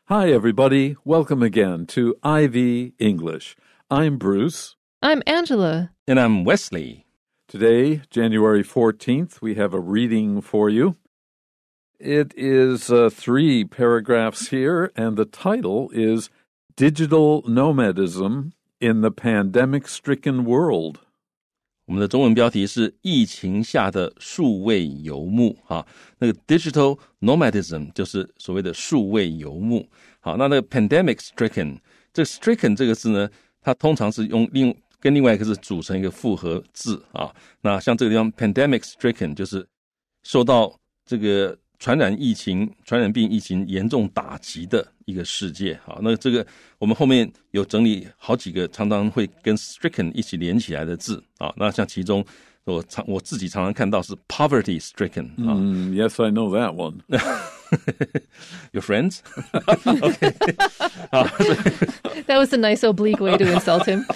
Hi, everybody. Welcome again to IV English. I'm Bruce. I'm Angela. And I'm Wesley. Today, January 14th, we have a reading for you. It is 3 paragraphs here, and the title is Digital Nomadism in the Pandemic-Stricken World. 我们的中文标题是疫情下的数位游牧那个 Digital Nomadism 就是所谓的数位游牧。好，那个 Pandemic-Stricken 这 Stricken 这个字呢，它通常是跟另外一个字组成一个复合字那像这个地方 Pandemic-Stricken 就是受到这个传染病疫情严重打击的一个世界。好，那这个我们后面有整理好几个常常会跟 stricken 一起连起来的字那像其中我自己常常看到是 poverty stricken Yes, I know that one. Your friends? Okay. That was a nice oblique way to insult him.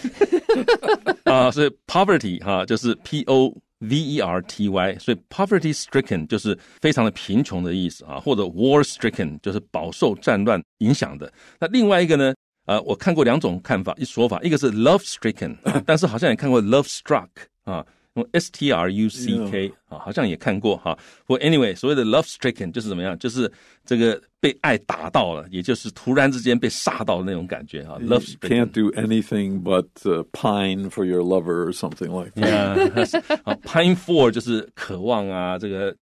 所以 poverty 就是 P-O-V-E-R-T-Y 所以 poverty stricken 就是非常的贫穷的意思或者 war stricken 就是饱受战乱影响的。那另外一个呢我看过2种说法，一个是 love stricken 但是好像也看过 love struck用 S-T-R-U-C-K 好像也看过不过 anyway 所谓的 love stricken 就是怎么样，就是这个被愛打到了，也就是突然之間被殺到的那種感覺Love stricken. Can't do anything but pine for your lover or something like that. Pine for 就是渴望这个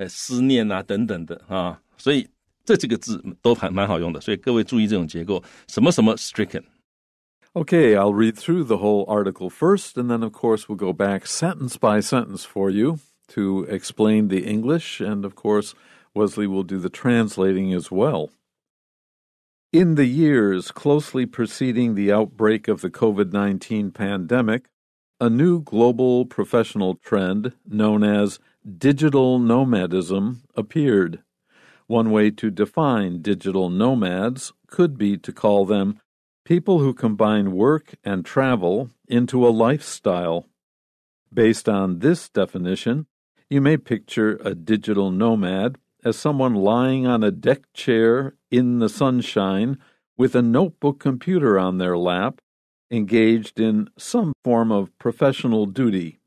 思念等等的所以这几個字都蠻好用的，所以各位注意這種結構，什麼什麼 stricken。Okay, I'll read through the whole article first, and then, of course, we'll go back sentence by sentence for you to explain the English, and, of course, Wesley will do the translating as well. In the years closely preceding the outbreak of the COVID-19 pandemic, a new global professional trend known as digital nomadism appeared. One way to define digital nomads could be to call them people who combine work and travel into a lifestyle. Based on this definition, you may picture a digital nomad as someone lying on a deck chair in the sunshine with a notebook computer on their lap, engaged in some form of professional duty.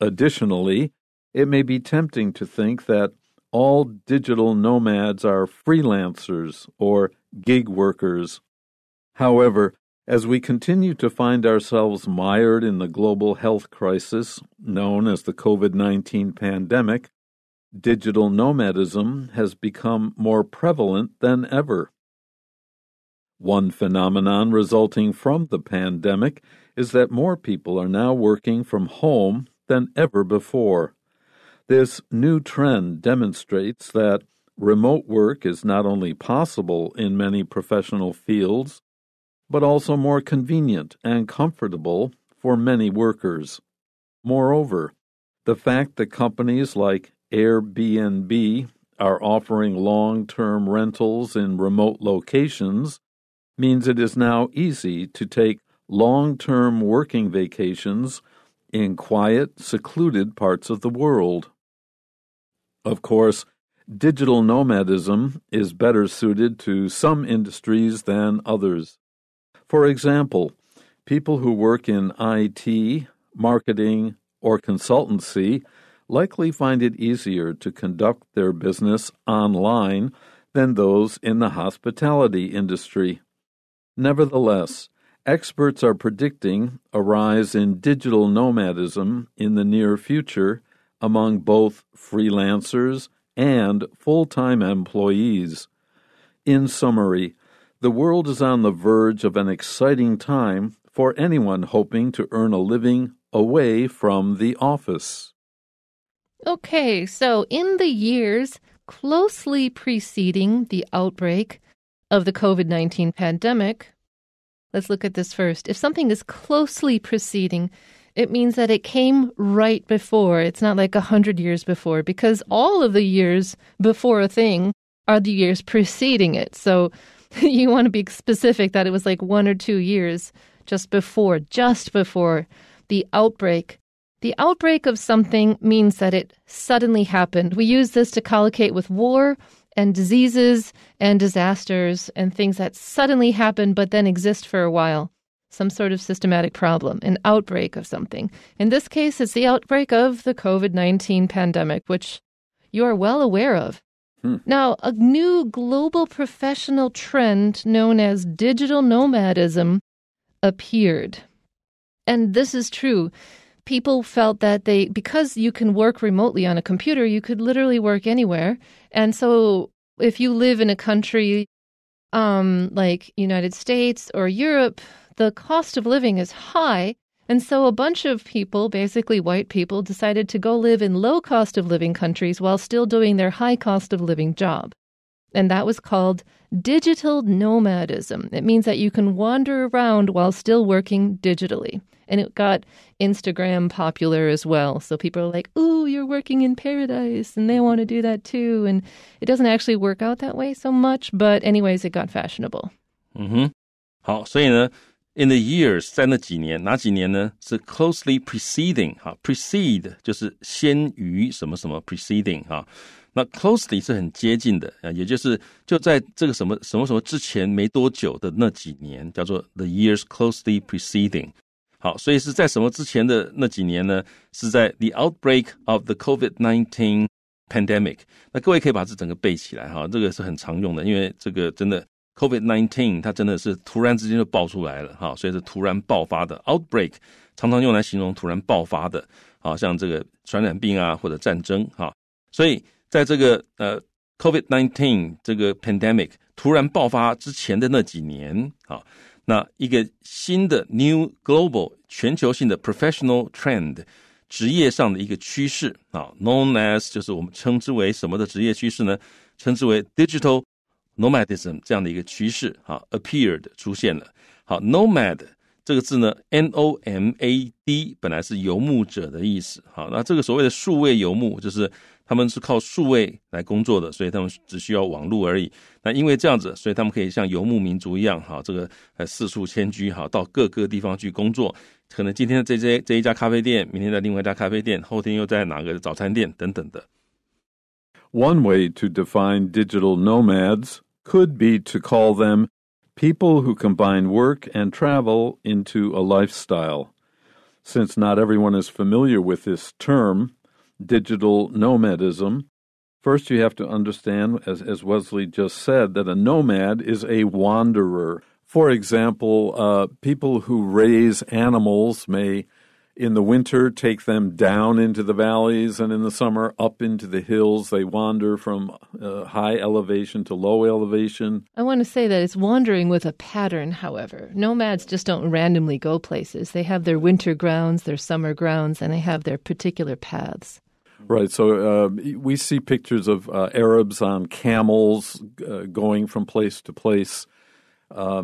Additionally, it may be tempting to think that all digital nomads are freelancers or gig workers. However, as we continue to find ourselves mired in the global health crisis known as the COVID-19 pandemic, digital nomadism has become more prevalent than ever. One phenomenon resulting from the pandemic is that more people are now working from home than ever before. This new trend demonstrates that remote work is not only possible in many professional fields, but also more convenient and comfortable for many workers. Moreover, the fact that companies like Airbnb are offering long-term rentals in remote locations means it is now easy to take long-term working vacations in quiet, secluded parts of the world. Of course, digital nomadism is better suited to some industries than others. For example, people who work in IT, marketing, or consultancy likely find it easier to conduct their business online than those in the hospitality industry. Nevertheless, experts are predicting a rise in digital nomadism in the near future among both freelancers and full-time employees. In summary, the world is on the verge of an exciting time for anyone hoping to earn a living away from the office. Okay, so in the years closely preceding the outbreak of the COVID-19 pandemic, let's look at this first. If something is closely preceding, it means that it came right before. It's not like 100 years before, because all of the years before a thing are the years preceding it. So you want to be specific that it was like 1 or 2 years just before the outbreak. The outbreak of something means that it suddenly happened. We use this to collocate with war and diseases and disasters and things that suddenly happen but then exist for a while. Some sort of systematic problem, an outbreak of something. In this case, it's the outbreak of the COVID-19 pandemic, which you are well aware of. Now, a new global professional trend known as digital nomadism appeared. And this is true. People felt that because you can work remotely on a computer, you could literally work anywhere. And so if you live in a country like United States or Europe, the cost of living is high. And so a bunch of people, basically white people, decided to go live in low cost of living countries while still doing their high cost of living job. And that was called digital nomadism. It means that you can wander around while still working digitally. And it got Instagram popular as well. So people are like, ooh, you're working in paradise. And they want to do that too. And it doesn't actually work out that way so much. But anyways, it got fashionable. 好，所以呢 in the years 在那几年，哪几年呢？是 closely preceding 哈 ，precede 就是先于什么什么 preceding 哈。那 closely 是很接近的，也就是就在这个什么什么什么之前没多久的那几年，叫做 the years closely preceding。好，所以是在什么之前的那几年呢？是在 the outbreak of the COVID-19 pandemic。那各位可以把这整个背起来哈，这个是很常用的，因为这个真的 COVID-19 它真的是突然之间就爆出来了哈，所以是突然爆发的 outbreak， 常常用来形容突然爆发的，好像这个传染病啊或者战争哈，所以在这个COVID-19 这个 pandemic 突然爆发之前的那几年啊，那一个新的 new global 全球性的 professional trend 职业上的一个趋势啊 known as 就是我们称之为什么的职业趋势呢？称之为 Digital Nomadism 这样的一个趋势啊 appeared 出现了。好 Nomad 这个字呢 N-O-M-A-D 本来是游牧者的意思。好，那这个所谓的数位游牧就是他们是靠数位来工作的，所以他们只需要网络而已。那因为这样子，所以他们可以像游牧民族一样，好，这个四处迁居，好，到各个地方去工作。可能今天这一家咖啡店，明天在另外一家咖啡店，后天又在哪个早餐店等等的。One way to define digital nomads could be to call them people who combine work and travel into a lifestyle. Since not everyone is familiar with this term, digital nomadism, first you have to understand, as Wesley just said, that a nomad is a wanderer. For example, people who raise animals may, in the winter, take them down into the valleys, and in the summer, up into the hills. They wander from high elevation to low elevation. I want to say that it's wandering with a pattern, however. Nomads just don't randomly go places. They have their winter grounds, their summer grounds, and they have their particular paths. Right, so we see pictures of Arabs on camels going from place to place,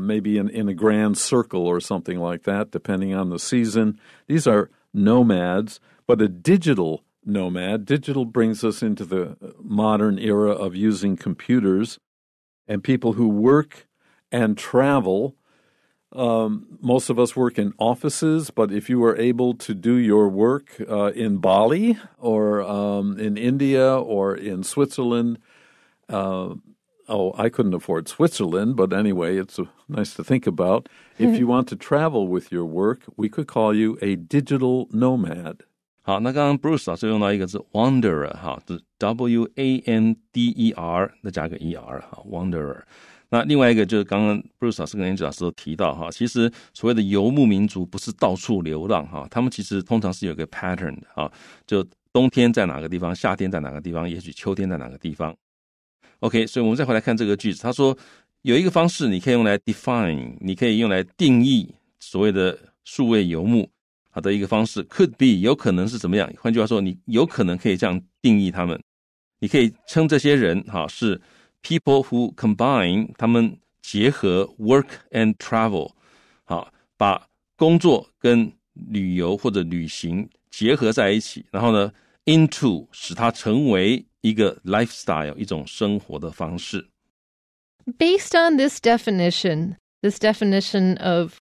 maybe in a grand circle or something like that, depending on the season. These are nomads, but a digital nomad, digital brings us into the modern era of using computers, and people who work and travel. Most of us work in offices, but if you were able to do your work in Bali or in India or in Switzerland, I couldn't afford Switzerland, but anyway, it's nice to think about. If you want to travel with your work, we could call you a digital nomad. 好，那刚刚 Bruce 老师用到一个字 wanderer 哈，就是 W-A-N-D-E-R 再加个 E-R 哈 wanderer。那另外一个就是刚刚 Bruce 老师跟 Angela 老师都提到哈，其实所谓的游牧民族不是到处流浪哈，他们其实通常是有个 pattern 的哈，就冬天在哪个地方，夏天在哪个地方，也许秋天在哪个地方。OK， 所以我们再回来看这个句子，他说有一个方式你可以用来 define， 你可以用来定义所谓的数位游牧好的一个方式 could be 有可能是怎么样，换句话说你有可能可以这样定义他们，你可以称这些人好是people who combine 他们结合 work and travel 好把工作跟旅游或者旅行结合在一起，然后呢 into 使它成为一个 lifestyle 一种生活的方式。 Based on this definition of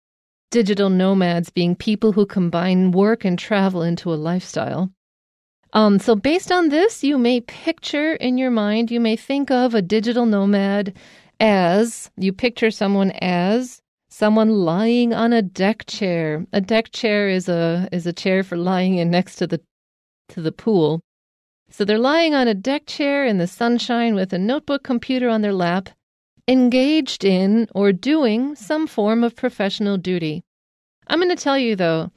digital nomads being people who combine work and travel into a lifestyle, So based on this, you may picture in your mind, you may think of a digital nomad as, you picture someone as someone lying on a deck chair. A deck chair is a chair for lying in next to the pool. So they're lying on a deck chair in the sunshine with a notebook computer on their lap, engaged in or doing some form of professional duty. I'm going to tell you, though,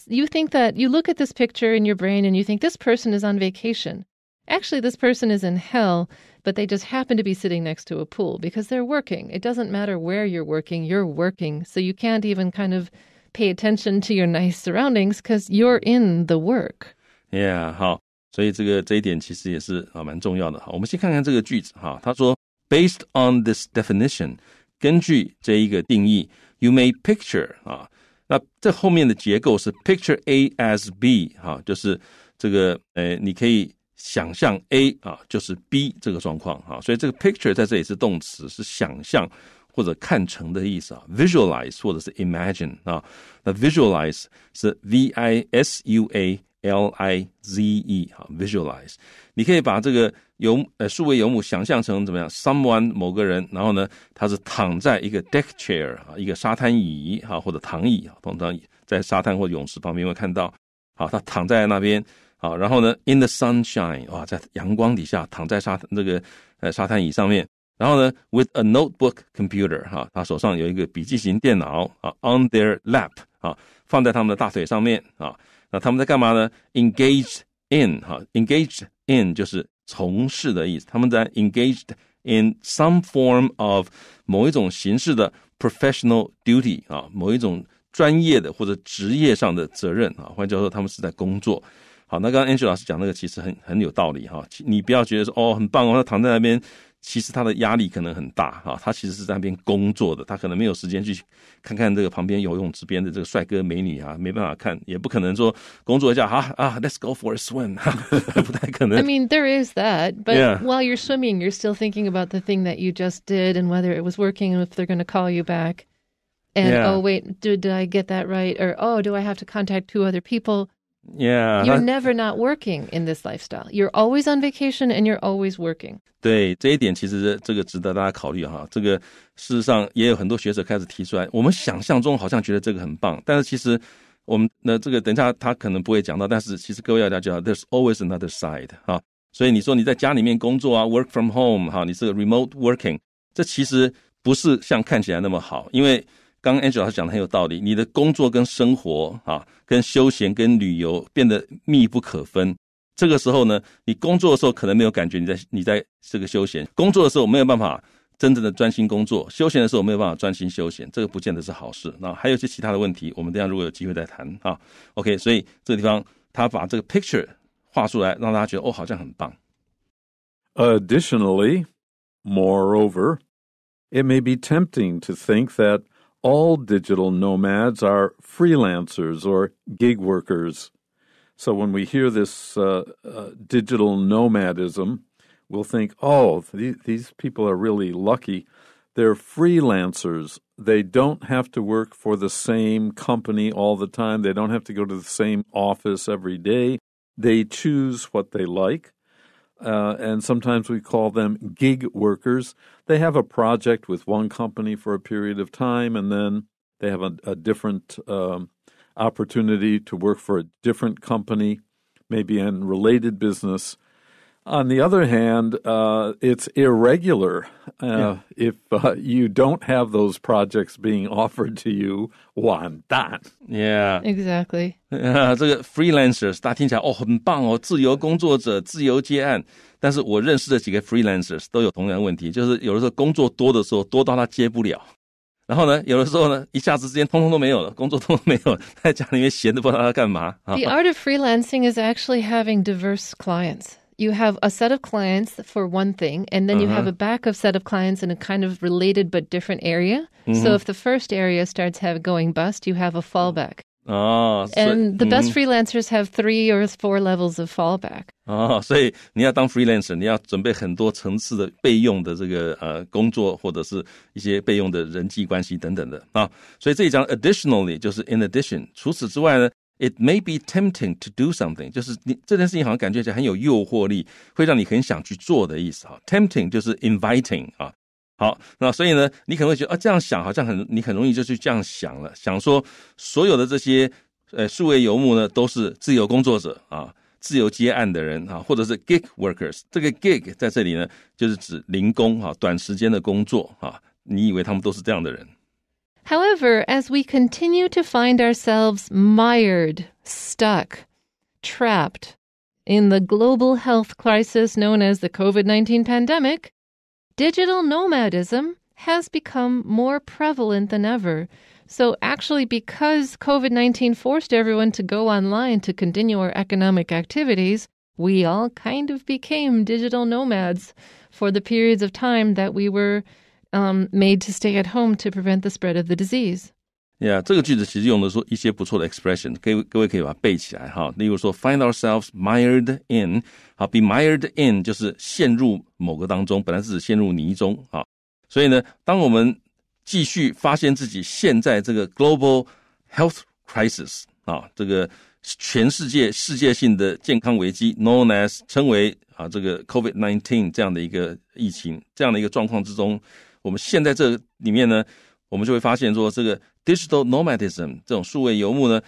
you think that you look at this picture in your brain and you think this person is on vacation. Actually, this person is in hell, but they just happen to be sitting next to a pool because they're working. It doesn't matter where you're working. So you can't even kind of pay attention to your nice surroundings because you're in the work. Yeah, 好，所以这一点其实也是蛮重要的。好，我们先看看这个句子哈，他说 Based on this definition， 根据这一个定义 ，you may picture 啊，那这后面的结构是 picture A as B 哈，就是这个你可以想象 A 啊就是 B 这个状况哈，所以这个 picture 在这里是動詞，是想象或者看成的意思啊 ，visualize 或者是 imagine 啊，那 visualize 是 V-I-S-U-A。L-I-Z-E 哈 visualize， 你可以把这个数位游牧想象成怎么样 ？someone 某个人，然后呢，他是躺在一个 deck chair 啊，一个沙滩椅哈，或者躺椅啊，通常在沙滩或泳池旁边会看到，好，他躺在那边，好，然后呢 ，in the sunshine 哇，在阳光底下躺在沙滩椅上面，然后呢 ，with a notebook computer 哈，他手上有一个笔记型电脑啊 ，on their lap 啊，放在他们的大腿上面啊。那他们在干嘛呢 ？Engaged in 哈 ，engaged in 就是从事的意思。他们在 engaged in some form of 某一种形式的 professional duty 啊，某一种专业的或者职业上的责任啊。换句话说，他们是在工作。好，那刚刚 Angel 老师讲那个其实很有道理哈。你不要觉得说哦很棒哦，他躺在那边。其实他的压力可能很大哈，他其实是在那边工作的，他可能没有时间去看看这个旁边游泳池边的这个帅哥美女啊，没办法看，也不可能说工作一下let's go for a swim 不太可能。I mean, there is that, but yeah. While you're swimming, you're still thinking about the thing that you just did and whether it was working and if they're going to call you back. And yeah. Oh, wait, did I get that right? Or do I have to contact 2 other people?Yeah, you're never not working in this lifestyle. You're always on vacation and you're always working. 对，这一点其实这个值得大家考虑哈。这个事实上也有很多学者开始提出来，我们想象中好像觉得这个很棒，但是其实我们这个等一下他可能不会讲到，但是其实各位要了解到 there's always another side 哈。所以你说你在家里面工作啊 ，work from home 哈，你是个 remote working， 这其实不是像看起来那么好，因为刚刚 Angel 老师讲的很有道理，你的工作跟生活啊，跟休闲跟旅游变得密不可分。这个时候呢，你工作的时候可能没有感觉你在这个休闲，工作的时候没有办法真正的专心工作，休闲的时候没有办法专心休闲，这个不见得是好事。那还有一些其他的问题，我们等一下如果有机会再谈啊。OK， 所以这个地方他把这个 picture 画出来，让大家觉得好像很棒。Additionally, moreover, it may be tempting to think that all digital nomads are freelancers or gig workers. So when we hear this digital nomadism, we'll think, these people are really lucky. They're freelancers. They don't have to work for the same company all the time. They don't have to go to the same office every day. They choose what they like. And sometimes we call them gig workers. They have a project with one company for a period of time, and then they have a different opportunity to work for a different company, maybe in related business. On the other hand, it's irregular. If you don't have those projects being offered to you, 完蛋. Yeah. Exactly. 这个 freelancers 大家听起来很棒哦，自由工作者，自由接案。但是我认识的几个 freelancers 都有同样的问题，就是有的时候工作多的时候多到他接不了。然后呢，有的时候呢，一下子之间通通都没有了，工作通通没有了，在家里面闲的不知道他干嘛。The art of freelancing is actually having diverse clients. You have a set of clients for one thing, and then you have a backup set of clients in a kind of related but different area. So if the first area starts going bust, you have a fallback. And the best freelancers have 3 or 4 levels of fallback. 所以你要当 freelancer， 你要准备很多层次的备用的这个工作，或者是一些备用的人际关系等等的啊。所以这一章 additionally 就是 in addition。除此之外呢， It may be tempting to do something， 就是你这件事情好像感觉起来很有诱惑力，会让你很想去做的意思。Tempting 就是 inviting 啊。好，那所以呢，你可能会觉得这样想好像你很容易就去这样想了，想说所有的这些数位游牧呢都是自由工作者啊，自由接案的人啊，或者是 gig workers。这个 gig 在这里呢，就是指零工啊，短时间的工作啊，你以为他们都是这样的人。However, as we continue to find ourselves mired, stuck, trapped in the global health crisis known as the COVID-19 pandemic, digital nomadism has become more prevalent than ever. So actually, because COVID-19 forced everyone to go online to continue our economic activities, we all kind of became digital nomads for the periods of time that we were made to stay at home to prevent the spread of the disease. Yeah, 这个句子其实用的说一些不错的 expression， 各位可以把它背起来哈。例如说 find ourselves mired in， 好 be mired in 就是陷入某个当中，本来是指陷入泥中啊。所以呢，当我们继续发现自己陷在这个 global health crisis 啊，这个全世界性的健康危机 known as 称为这个 COVID-19 这样的一个疫情，这样的一个状况之中，我们现在这里面呢，我们就会发现说这个 Digital Nomadism 这种数位游牧呢，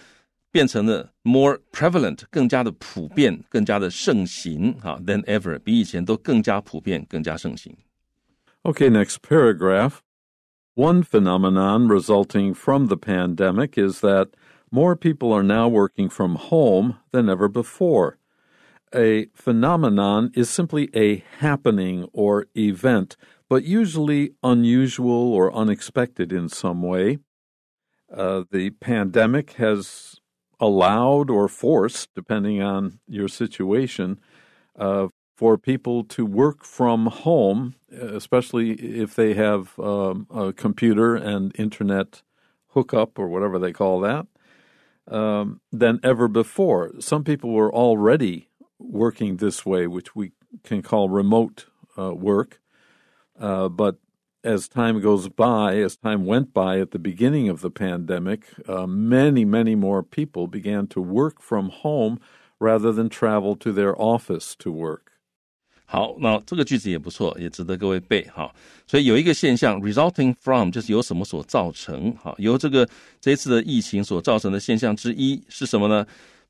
变成了 more prevalent 更加的普遍，更加的盛行than ever 比以前都更加普遍，更加盛行。Okay, next paragraph. One phenomenon resulting from the pandemic is that more people are now working from home than ever before. A phenomenon is simply a happening or event, but usually unusual or unexpected in some way. The pandemic has allowed or forced, depending on your situation, for people to work from home, especially if they have a computer and internet hookup or whatever they call that, than ever before. Some people were already working this way, which we can call remote work. But as time went by at the beginning of the pandemic, many, many more people began to work from home rather than travel to their office to work. 好，那这个句子也不错，也值得各位背哈。所以有一个现象 resulting from 就是由什么所造成，由这一次的疫情所造成的现象之一是什么呢？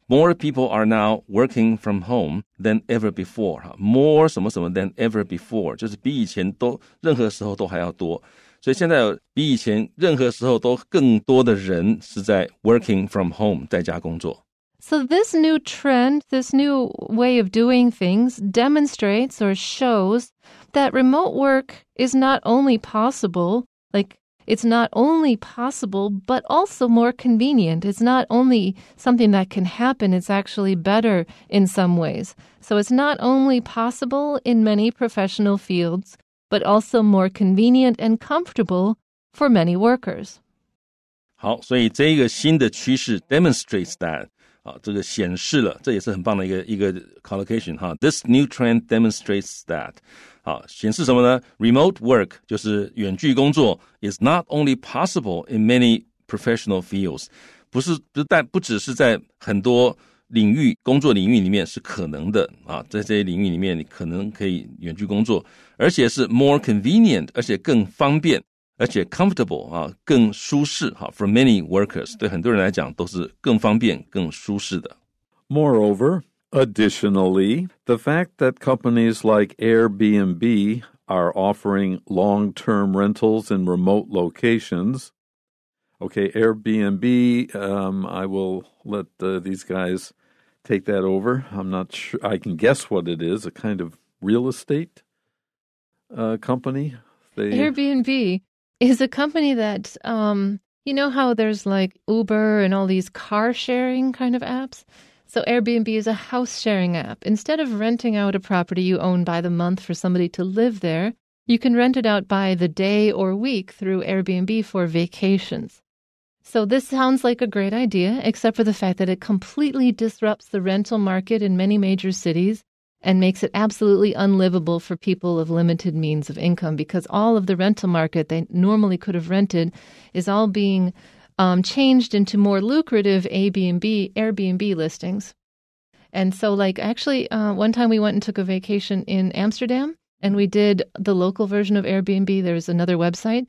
More people are now working from home than ever before. More 什么什么 than ever before 就是比以前任何时候都还要多。所以现在比以前任何时候都更多的人是在 working from home 在家工作。So this new trend, this new way of doing things demonstrates or shows that remote work is not only possible, it's not only possible, but also more convenient. It's not only something that can happen, it's actually better in some ways. So it's not only possible in many professional fields, but also more convenient and comfortable for many workers. 好，所以这一个新的趋势 demonstrates that这个显示了，这也是很棒的一个 collocation This new trend demonstrates that 显示什么呢？ Remote work 就是远距工作 is not only possible in many professional fields 不只是在很多工作领域里面是可能的在这些领域里面你可能可以远距工作，而且是 more convenient 而且更方便，而且 comfortable 更舒适for many workers 对很多人来讲都是更方便更舒适的。 Moreover, additionally, the fact that companies like Airbnb are offering long-term rentals in remote locations. Okay, Airbnb, I will let these guys take that over. I'm not sure. I can guess what it is, a kind of real estate company. Airbnb is a company that, you know how there's like Uber and all these car sharing kind of apps? So Airbnb is a house sharing app. Instead of renting out a property you own by the month for somebody to live there, you can rent it out by the day or week through Airbnb for vacations. So this sounds like a great idea, except for the fact that it completely disrupts the rental market in many major cities and makes it absolutely unlivable for people of limited means of income, because all of the rental market they normally could have rented is all being changed into more lucrative Airbnb listings. And so actually one time we went and took a vacation in Amsterdam and we did the local version of Airbnb. There's another website.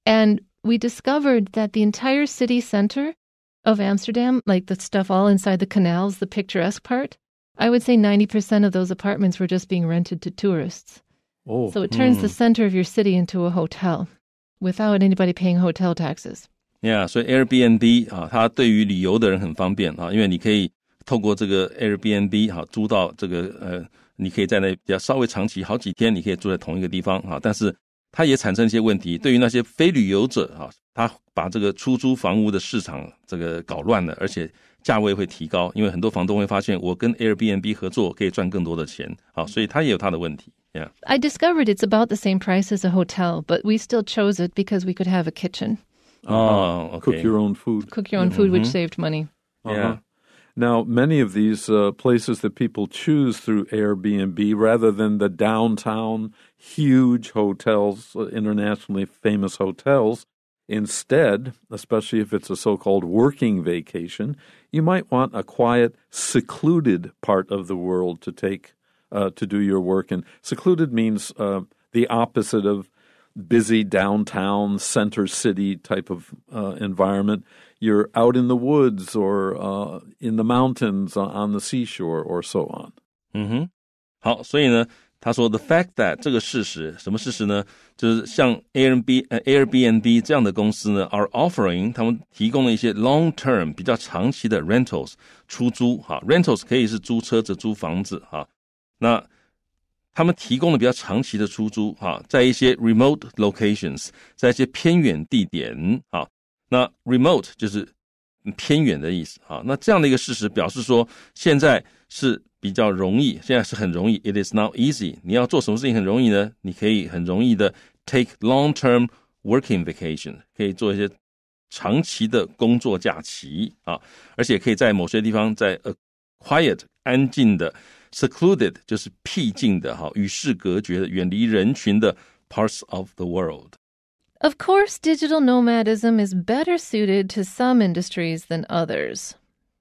And we discovered that the entire city center of Amsterdam, like the stuff all inside the canals, the picturesque part, I would say 90% of those apartments were just being rented to tourists. Oh. So it turns the center of your city into a hotel without anybody paying hotel taxes. Yeah, 所以 Airbnb 它对于旅游的人很方便因为你可以透过这个 Airbnb 租到这个你可以在那比较稍微长期好几天，你可以住在同一个地方但是它也产生一些问题，对于那些非旅游者它把这个出租房屋的市场这个搞乱了，而且价位会提高，因为很多房东会发现我跟 Airbnb 合作可以赚更多的钱所以它也有它的问题。Yeah. I discovered it's about the same price as a hotel, but we still chose it because we could have a kitchen. Okay. Cook your own food. Cook your own food, which saved money. Yeah. Now, many of these places that people choose through Airbnb, rather than the downtown huge hotels, internationally famous hotels, instead, especially if it's a so-called working vacation, you might want a quiet, secluded part of the world to take to do your work. And secluded means the opposite of busy downtown center city type of environment. You're out in the woods or in the mountains on the seashore or so on. 好，所以呢他说 the fact that 这个事实，什么事实呢？就是像 Airbnb 这样的公司呢 are offering 他们提供了一些 long term 比较长期的 rentals 出租rentals 可以是租车子租房子那他们提供了比较长期的出租在一些 remote locations 在一些偏远地点那 remote 就是偏远的意思那这样的一个事实表示说现在是比较容易，现在是很容易 It is now easy 你要做什么事情很容易呢？你可以很容易的 take long-term working vacation 可以做一些长期的工作假期而且可以在某些地方在 quiet 安静的secluded 就是僻静的与世隔绝的远离人群的 parts of the world. Of course, digital nomadism is better suited to some industries than others.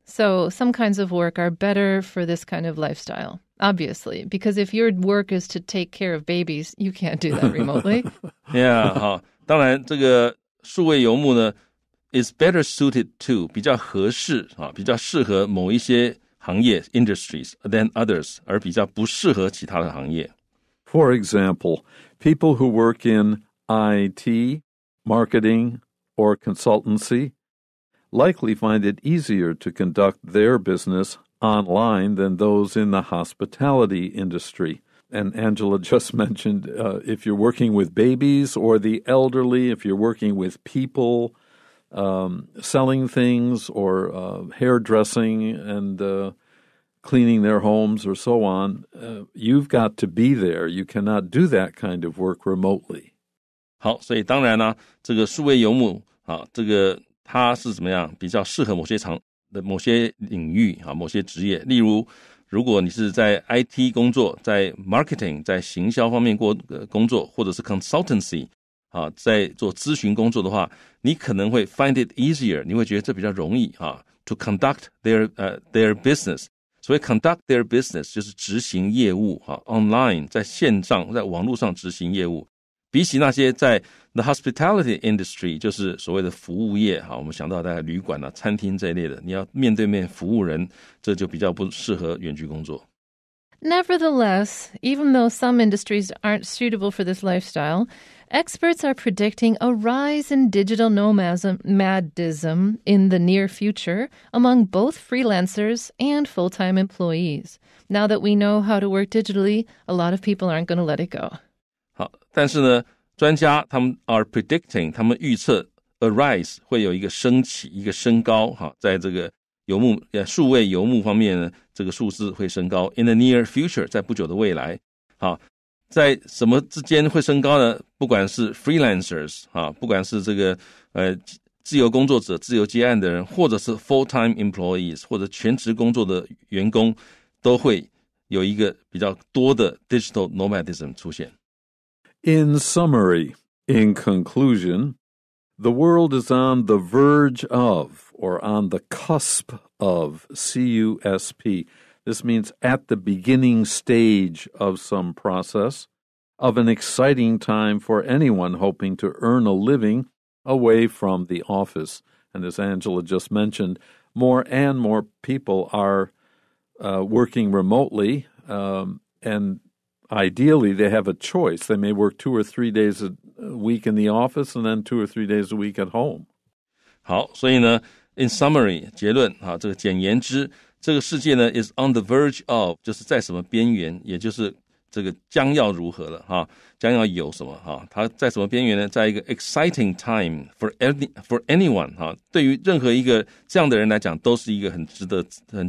So some kinds of work are better for this kind of lifestyle, obviously, because if your work is to take care of babies, you can't do that remotely. Yeah, 当然这个数位游牧呢 is better suited to 比较合适比较适合某一些行业 industries than others 而比较不适合其他的行业。 For example, people who work in IT, marketing, or consultancy likely find it easier to conduct their business online than those in the hospitality industry. And Angela just mentioned if you're working with babies or the elderly, if you're working with people selling things or hairdressing and cleaning their homes or so on, you've got to be there. You cannot do that kind of work remotely. 好，所以当然呢这个数位游牧这个它是怎么样比较适合某些某些领域某些职业，例如如果你是在 IT 工作，在 marketing 在行销方面工作，或者是 consultancy 在做咨询工作的话，你可能会 find it easier 你会觉得这比较容易to conduct their business。 所谓 conduct their business 就是执行业务online 在线上在网络上执行业务，比起那些在 the hospitality industry 就是所谓的服务业我们想到大概旅馆餐厅这一类的，你要面对面服务人，这就比较不适合远距工作。 Nevertheless, even though some industries aren't suitable for this lifestyle, experts are predicting a rise in digital nomadism in the near future among both freelancers and full-time employees. Now that we know how to work digitally, a lot of people aren't going to let it go. 好，但是呢专家他们 are predicting 他们预测 a rise 会有一个升起一个升高在这个游牧数位游牧方面呢这个数字会升高 in the near future 在不久的未来在什么之间会升高呢？不管是 freelancers 不管是这个自由工作者自由接案的人，或者是 full-time employees 或者全职工作的员工，都会有一个比较多的 digital nomadism 出现。In summary, in conclusion, The world is on the verge of, or on the cusp of, C-U-S-P. This means at the beginning stage of some process, of an exciting time for anyone hoping to earn a living away from the office. And as Angela just mentioned, more and more people are working remotely, and ideally they have a choice. They may work 2 or 3 days a week in the office and then 2 or 3 days a week at home. 好，所以呢 in summary 结论啊，这个简言之，这个世界呢 is on the verge of 就是在什么边缘，也就是这个将要如何了哈，将要有什么哈？它在什么边缘呢？在一个 exciting time for anyone 哈，对于任何一个这样的人来讲，都是一个很值得、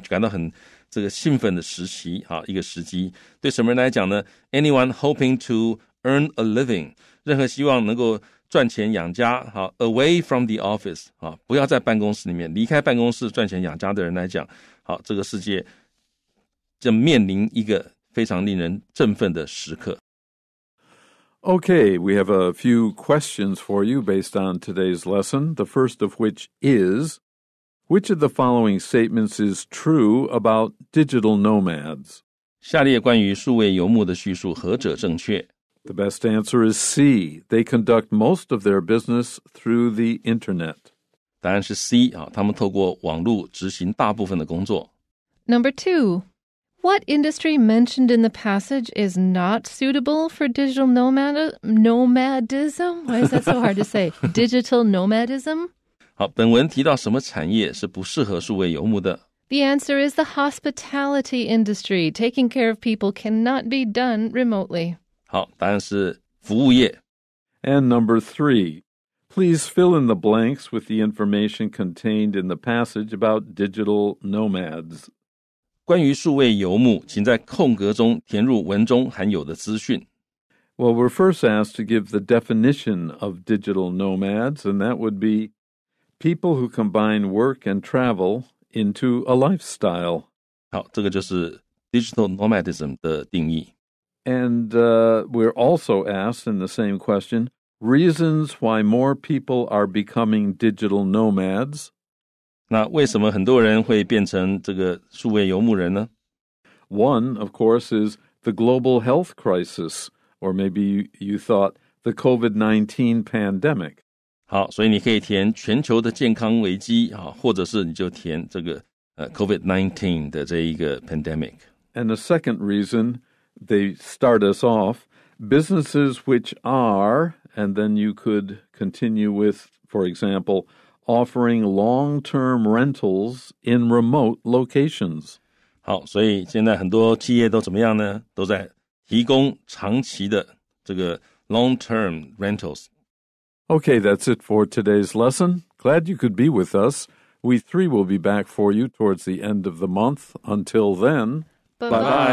感到很这个兴奋的时期哈，一个时机。对什么人来讲呢 ？Anyone hoping to earn a living， 任何希望能够赚钱养家哈 ，away from the office 哈，不要在办公室里面，离开办公室赚钱养家的人来讲，好，这个世界就面临一个非常令人振奋的时刻。Okay, we have a few questions for you based on today's lesson, the first of which is, which of the following statements is true about digital nomads? 下列关于数位游牧的叙述何者正确？ The best answer is C. They conduct most of their business through the internet. 答案是 C 啊，他们透过网络执行大部分的工作。Number 2. What industry mentioned in the passage is not suitable for digital nomadism? Why is that so hard to say? Digital nomadism? 好，本文提到什么产业是不适合数位游牧的？ The answer is the hospitality industry. Taking care of people cannot be done remotely. 好，答案是服务业。 And number 3, please fill in the blanks with the information contained in the passage about digital nomads. 关于数位游牧，请在空格中填入文中含有的资讯。 Well, we're first asked to give the definition of digital nomads, and that would be people who combine work and travel into a lifestyle. 好，这个就是 Digital Nomadism 的定义。 And we're also asked in the same question, reasons why more people are becoming digital nomads. 那为什么很多人会变成这个数位游牧人呢？ One, of course, is the global health crisis, or maybe you thought the COVID-19 pandemic. 好，所以你可以填全球的健康危机啊，或者是你就填这个COVID-19 的这一个 pandemic。 And the second reason, they start us off, businesses which are, and then you could continue with, for example, offering long-term rentals in remote locations. 好，所以现在很多企业都怎么样呢？都在提供长期的这个 long-term rentals。 Okay, that's it for today's lesson. Glad you could be with us. We 3 will be back for you towards the end of the month. Until then, Bye-bye. Bye-bye.